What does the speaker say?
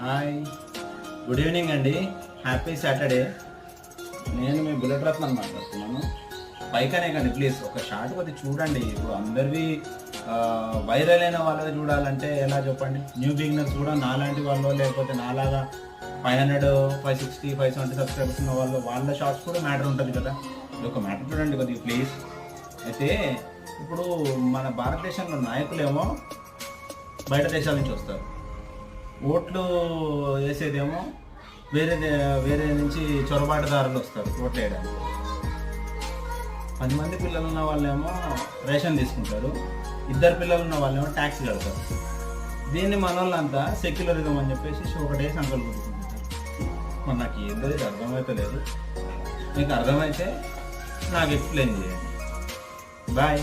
Hi, good evening అండి. Happy Saturday. నేను మీ bullet రత్నం మాట్లాడుతున్నాను. పైకనే కానీ ప్లీజ్ ఒక షార్ట్ కొద్దిగా చూడండి. ఇప్పుడు అందరివి వైరల్ అయిన వాళ్ళది చూడాలంటే ఎలా చెప్పండి? న్యూ బిగినర్స్ కూడా నాలాంటి వాళ్ళు, లేకపోతే నాలాగా 500, 560, 570 సబ్స్క్రైబర్స్ ఉన్న వాళ్ళు, వాళ్ళ షార్ట్స్ కూడా మ్యాటర్ ఉంటుంది కదా. ఇది ఒక మ్యాటర్ చూడండి కొద్దిగా ప్లీజ్. అయితే ఇప్పుడు మన భారతదేశంలో నాయకులేమో బయట దేశాల నుంచి వస్తారు, ఓట్లు వేసేదేమో వేరే నుంచి చొరబాటుదారులు వస్తారు ఓట్లు వేయడానికి. 10 మంది పిల్లలు ఉన్న వాళ్ళేమో రేషన్ తీసుకుంటారు, 2 పిల్లలు ఉన్న వాళ్ళేమో ట్యాక్స్ కడతారు. దీన్ని మన వాళ్ళంతా సెక్యులరిజం అని చెప్పేసి ఒకటే సంకల్పం గుర్తుకుంటారు. మరి నాకు ఏందో ఇది అర్థమైతే లేదు. మీకు అర్థమైతే నాకు ఎక్స్ప్లెయిన్ చేయండి. బాయ్.